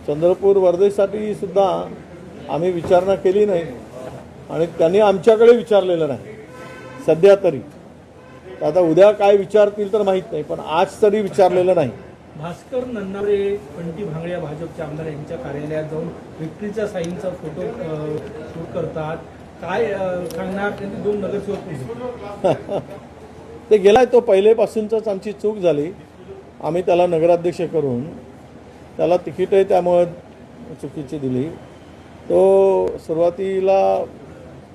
चंद्रपूर वर्धेसाठी सुद्धा आम्ही विचारणा केली नाही आणि त्यांनी आमच्याकडे विचारलेलं नाही सध्या तरी. आता उद्या काय विचारतील तर माहीत नाही, पण आज तरी विचारलेलं नाही. भास्कर नन्नावरे, बंटी भांगडिया भाजपचे आमदार यांच्या कार्यालयात जाऊन विक्ट्रीच्या साईनचा फोटो शूट करतात. काय सांगणार? त्यांनी 2 नगरसेवक ते गेलाय, तो पहिलेपासूनच आमची चूक झाली. आम्ही त्याला नगराध्यक्ष करून त्याला तिकीटही त्यामुळे चुकीची दिली. तो सुरुवातीला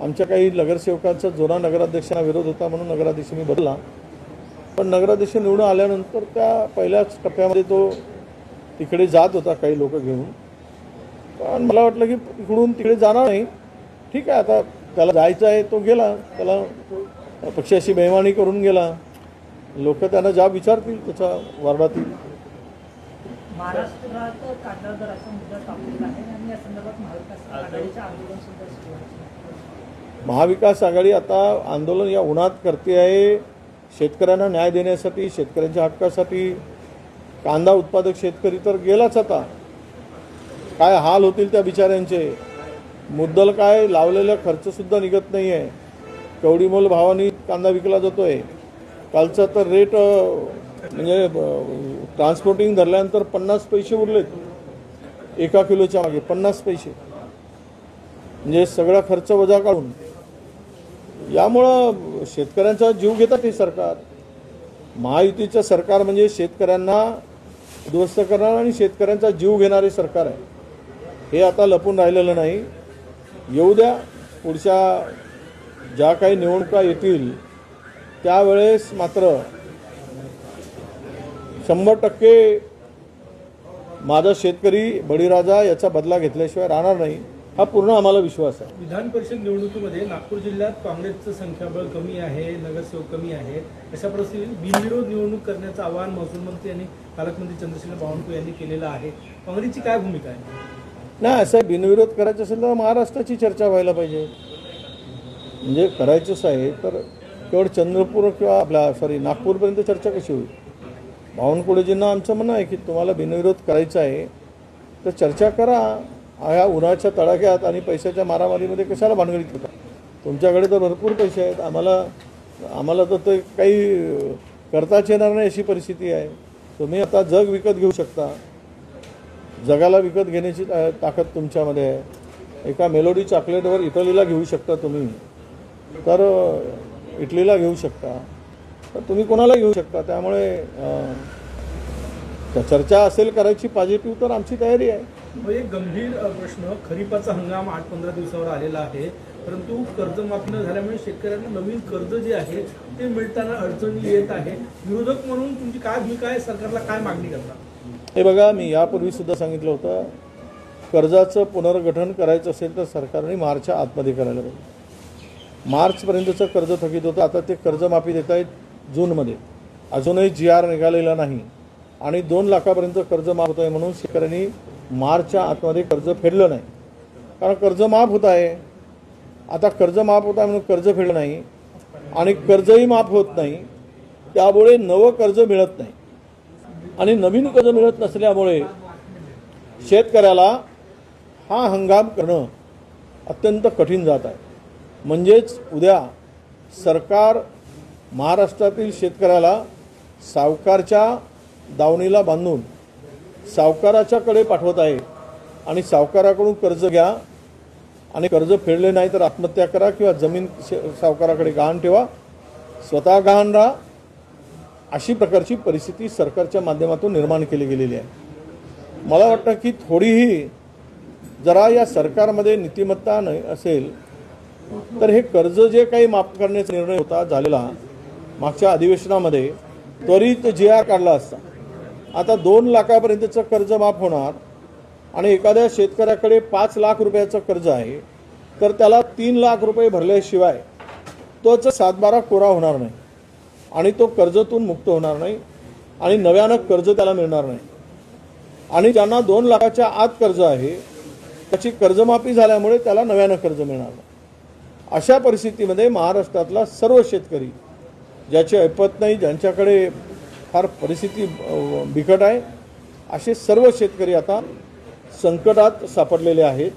आमच्या काही नगरसेवकांचा जुना नगराध्यक्षांना विरोध होता म्हणून नगराध्यक्ष मी बदलला, पण नगराध्यक्ष निवडून आल्यानंतर त्या पहिल्याच टप्प्यामध्ये तो तिकडे जात होता काही लोक घेऊन. पण मला वाटलं की इकडून तिकडे जाणार नाही, ठीक आहे आता त्याला जायचं आहे तो गेला, त्याला पक्षाशी बेईमानी करून गेला. लोक त्यांना ज्या विचारतील त्याच्या वार्डातील. महाराष्ट्रात कांदा दराचा मुद्दा तापलेला आहे आणि या संदर्भात महाविकास आघाडीचे आंदोलन सुद्धा सुरू आहे. महाविकास आघाडी आता आंदोलन या उन्हात करते आहे शेतकऱ्यांना न्याय देण्यासाठी, शेतकऱ्यांच्या हक्कासाठी. कांदा उत्पादक शेतकरी तर गेलाच, आता काय हाल होतील त्या बिचाऱ्यांचे. मुद्दल काय लावलेला खर्चसुद्धा निघत नाही आहे. कवडीमोल भावाने कांदा विकला जातो आहे. कालचा तर रेट म्हणजे ट्रान्सपोर्टिंग धरल्यानंतर 50 पैसे उरलेत 1 किलोच्या मागे, 50 पैसे, म्हणजे सगळा खर्च वजा काढून. यामुळं शेतकऱ्यांचा जीव घेतात हे सरकार. महायुतीचं सरकार म्हणजे शेतकऱ्यांना उद्ध्वस्त करणार आणि शेतकऱ्यांचा जीव घेणारे सरकार आहे. हे आता लपून राहिलेलं नाही. येऊ द्या, पुढच्या ज्या काही निवडणुका येतील त्यावेळेस मात्र 100% माझा शेतकरी बळीराजा याचा बदला घेतल्याशिवाय राहणार नाही, हा पूर्ण आम्हाला विश्वास आहे. विधान परिषद निवडणुकीमध्ये नागपूर जिल्ह्यात काँग्रेसचं संख्याबळ कमी आहे, नगरसेवक कमी आहे. अशा परिस्थितीत बिनविरोध निवडणूक करण्याचं आवाहन महसूल मंत्री आणि पालकमंत्री चंद्रशेखर बावनकुळे यांनी केलेलं आहे. काँग्रेसची काय भूमिका आहे? नाही, असं बिनविरोध करायचं असेल तर महाराष्ट्राची चर्चा व्हायला पाहिजे. म्हणजे करायचंच आहे तर केवळ चंद्रपूर किंवा नागपूरपर्यंत चर्चा कशी होईल? बावनकुळेजींना आमचं म्हणणं आहे की तुम्हाला बिनविरोध करायचं आहे तर चर्चा करा. ह्या उन्हाच्या तडाख्यात आणि पैशाच्या मारामारीमध्ये कशाला भानगडीत होता? तुमच्याकडे तर भरपूर पैसे आहेत, आम्हाला तर ते काही करताच येणार नाही अशी परिस्थिती आहे. तुम्ही आता जग विकत घेऊ शकता, जगाला विकत घेण्याची ताकद तुमच्यामध्ये आहे. एका मेलोडी चॉकलेटवर इटलीला घेऊ शकता तुम्ही, तर इटलीला घेऊ शकता, तर तुम्ही कोणाला घेऊ शकता. त्यामुळे चर्चा असेल करायची पॉझिटिव्ह तर आमची तयारी आहे. एक गंभीर प्रश्न, खरीपाचा हंगाम 8-15 दिवसावर आलेला आहे, परंतु कर्जमाफी न झाल्यामुळे शेतकऱ्यांना नवीन कर्ज जे आहे ते मिळताना अडचणी येत आहे. विरोधक म्हणून तुमची काय भूमिका आहे? सरकारला काय मागणी करता? हे बघा, मी यापूर्वी सुद्धा सांगितलं होतं, कर्जाचं पुनर्गठन करायचं असेल तर सरकारने मार्चच्या आतमध्ये करायला पाहिजे. मार्चपर्यंतचं कर्ज थकीत होतं, आता ते कर्जमाफी देत आहेत जूनमध्ये. अजूनही GR निघालेला नाही आणि 2 लाखापर्यंत कर्ज माफ होत आहे म्हणून शेतकऱ्यांनी मार्चच्या आतमध्ये कर्ज फेडलं नाही. कारण कर्ज माफ होत आहे, आता कर्ज माफ होत आहे म्हणून कर्ज फेडलं नाही आणि कर्जही माफ होत नाही, त्यामुळे नवं कर्ज मिळत नाही आणि नवीन कर्ज मिळत नसल्यामुळे शेतकऱ्याला हा हंगाम करणं अत्यंत कठीण जात आहे. म्हणजेच उद्या सरकार महाराष्ट्रातील शेतकऱ्याला सावकारच्या दावणीला बांधून सावकाराच्याकडे पाठवत आहे आणि सावकाराकडून कर्ज घ्या आणि कर्ज फेडले नाही तर आत्महत्या करा किंवा जमीन सावकाराकडे गहाण ठेवा, स्वतः गहाण राहा, अशी प्रकारची परिस्थिती सरकारच्या माध्यमातून निर्माण केली गेलेली आहे. मला वाटतं की थोडीही जरा या सरकारमध्ये नीतिमत्ता नाही असेल तर हे कर्ज जे काही माफ करण्याचा निर्णय होता झालेला मागच्या अधिवेशनामध्ये, त्वरित GR काढला असता. आता 2 लाखापर्यंतचं कर्ज माफ होणार आणि एखाद्या शेतकऱ्याकडे 5 लाख रुपयाचं कर्ज आहे तर त्याला 3 लाख रुपये भरल्याशिवाय तोच 7-12 कोरा होणार नाही आणि तो कर्जातून मुक्त होणार नाही आणि नव्यानं कर्ज त्याला मिळणार नाही. आणि ज्यांना 2 लाखाच्या आत कर्ज आहे त्याची कर्जमाफी झाल्यामुळे त्याला नव्यानं कर्ज मिळणार नाही. अशा परिस्थितीमध्ये महाराष्ट्रातला सर्व शेतकरी, ज्याची ऐपत नाही, ज्यांच्याकडे फार परिस्थिती बिकट आहे, असे सर्व शेतकरी आता संकटात सापडलेले आहेत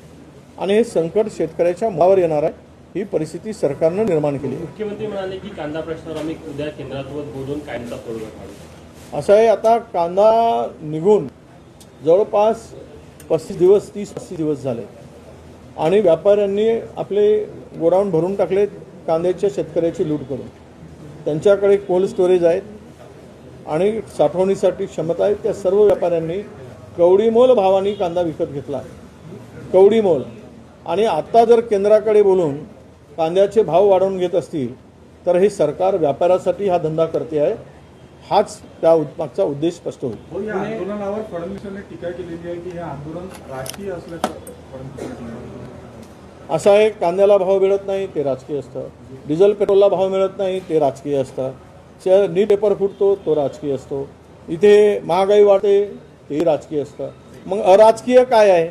आणि हे संकट शेतकऱ्याच्या मुखावर येणार आहे. ही परिस्थिती सरकारनं निर्माण केली. मुख्यमंत्री म्हणाले की कांदा प्रश्नावर आम्ही उद्या केंद्रासोबत बोलून कायमचा तोडगा काढू. असं आहे, आता कांदा निघून जवळपास 30-35 दिवस झाले आणि व्यापाऱ्यांनी आपले गोडाऊन भरून टाकलेत कांद्याच्या शेतकऱ्याची लूट करून. त्यांच्याकडे कोल्ड स्टोरेज आहेत आणि साठवणीसाठी क्षमता आहे. त्या सर्व व्यापाऱ्यांनी कवडीमोल भावाने कांदा विकत घेतला आहे, कवडीमोल. आणि आता जर केंद्राकडे बोलून कांद्याचे भाव वाढवून घेत असतील तर हे सरकार व्यापाऱ्यासाठी हा धंदा करते आहे. हाच त्या मागचा उद्देश स्पष्ट होईल. हो, या आंदोलनावर फडणवीसांनी टीका केलेली आहे की हे आंदोलन राजकीय असल्याचं फडणवीसांनी म्हटलं. असं आहे, कांद्याला भाव मिळत नाही ते राजकीय असतं, डिझेल पेट्रोलला भाव मिळत नाही ते राजकीय असतं, नीट पेपर फुटतो तो राजकीय असतो, इथे महागाई वाढते तेही राजकीय असतं. मग अराजकीय काय आहे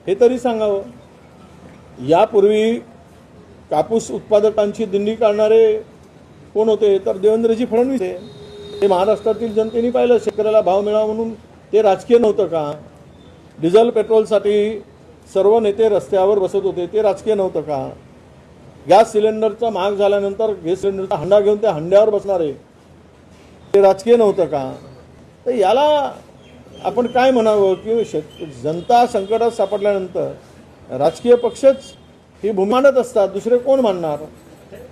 हे तरी सांगावं. यापूर्वी कापूस उत्पादकांची दिंडी काढणारे कोण होते तर देवेंद्रजी फडणवीस आहे. ते महाराष्ट्रातील जनतेने पाहिलं, शेतकऱ्याला भाव मिळावा म्हणून ते राजकीय नव्हतं का? डिझेल पेट्रोलसाठी सर्व नेते रस्त्यावर बसत होते ते राजकीय नव्हतं का? गॅस सिलेंडरचा महाग झाल्यानंतर गॅस सिलेंडरचा हंडा घेऊन त्या हंड्यावर बसणारे ते राजकीय नव्हतं का? तर याला आपण काय म्हणावं की जनता संकटात सापडल्यानंतर राजकीय पक्षच ही भूमिका मांडत असतात, दुसरे कोण मांडणार?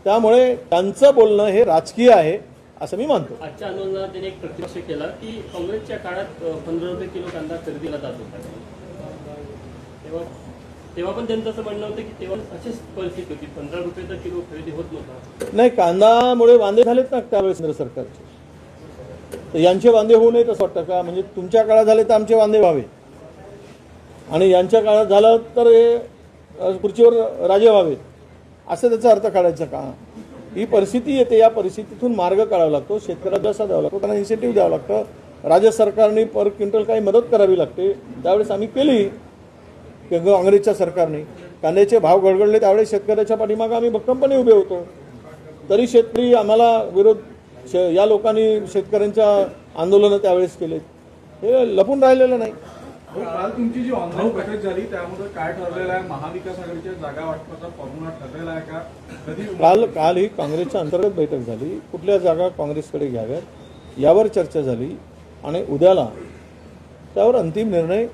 त्यामुळे त्यांचं बोलणं हे राजकीय आहे असं मी मानतो. आजच्या आंदोलनात त्यांनी एक प्रतिपक्ष केला की काँग्रेसच्या काळात 15 रुपये किलो कांदा खरेदीला जात होता. तेव्हा पण त्यांचं असं म्हणणं होतं की तेव्हा अशीच परिस्थिती होती, 15 रुपये तर किलो खरेदी होत नव्हता. नाही, कांदामुळे वांदे झालेत ना त्यावेळेस केंद्र सरकारचे. तर यांचे वांदे होऊ नयेत असं वाटतं का? म्हणजे तुमच्या काळात झाले तर आमचे वांदे व्हावे आणि यांच्या काळात झालं तर हे खुर्चीवर राजे व्हावेत असं त्याचा अर्थ काढायचा का? ही परिस्थिती येते, या परिस्थितीतून मार्ग काढावा लागतो, शेतकऱ्याला जसा द्यावा लागतो, त्यांना इन्सेंटिव्ह द्यावं लागतं. राज्य सरकारने पर क्विंटल काही मदत करावी लागते. त्यावेळेस आम्ही केली काँग्रेसच्या सरकारने. कांद्याचे भाव गडगडले त्यावेळेस शेतकऱ्याच्या पाठीमागे आम्ही भक्कमपणे उभे होतो. तरी शेतकरी आम्हाला विरोध या लोकांनी शेतकऱ्यांच्या आंदोलनं त्यावेळेस केलेत. हे लपून राहिलेलं नाही. हो, काल तुमची जी ऑनलाईन बैठक झाली त्यामध्ये काय ठरलेलं आहे? महाविकास आघाडीच्या जागा वाटपाचा फॉर्म्युला ठरलेला आहे का? कधी काल ही काँग्रेसच्या अंतर्गत बैठक झाली. कुठल्या जागा काँग्रेसकडे घ्याव्यात यावर चर्चा झाली आणि उद्याला त्यावर अंतिम निर्णय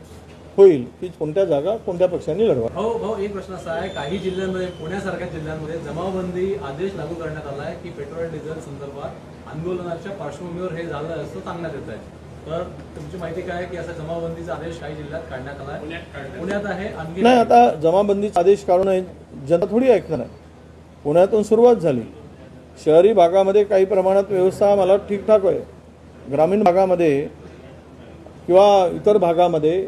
होईल की कोणत्या जागा कोणत्या पक्षांनी लढवा. हो भाऊ, एक प्रश्न असा आहे, काही जिल्ह्यांमध्ये पुण्यासारख्या जिल्ह्यांमध्ये जमावबंदी आदेश लागू करण्यात आला आहे की पेट्रोल डिझेल संदर्भात आंदोलनाच्या पार्श्वभूमीवर हे झालं असं सांगण्यात येत आहे. तर तुमची माहिती काय आहे की असा जमावबंदीचा आदेश काही जिल्ह्यात काढण्यात आला आहे? पुण्यात आहे, आणखी नाही, आता जमाबंदीचा आदेश काढून जनता थोडी ऐकणार आहे. पुण्यातून सुरुवात झाली. शहरी भागामध्ये काही प्रमाणात व्यवस्था मला ठीकठाक आहे. ग्रामीण भागामध्ये किंवा इतर भागामध्ये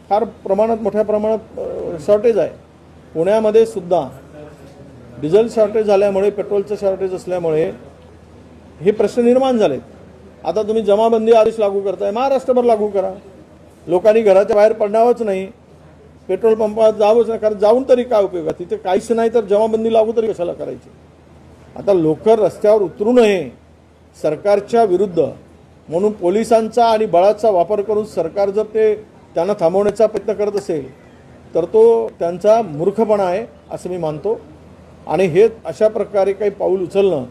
फार प्रमाणात मोठ्या प्रमाणात शॉर्टेज आहे. पुण्यामध्ये सुद्धा डिझेल शॉर्टेज झाल्यामुळे, पेट्रोलचं शॉर्टेज असल्यामुळे हे प्रश्न निर्माण झालेत. आता तुम्ही जमाबंदी आदेश लागू करताय, महाराष्ट्रभर लागू करा. लोकांनी घराच्या बाहेर पडणारच नाही, पेट्रोल पंपात जावंच नाही. कारण जाऊन तरी काय उपयोग आहे? तिथे काहीच नाही तर जमाबंदी लागू तरी कशाला करायची? आता लोक रस्त्यावर उतरू नये सरकारच्या विरुद्ध म्हणून पोलिसांचा आणि बळाचा वापर करून सरकार जर ते त्यांना थांबवण्याचा प्रयत्न करत असेल तर तो त्यांचा मूर्खपणा आहे असं मी मानतो. आणि हे अशा प्रकारे काही पाऊल उचलणं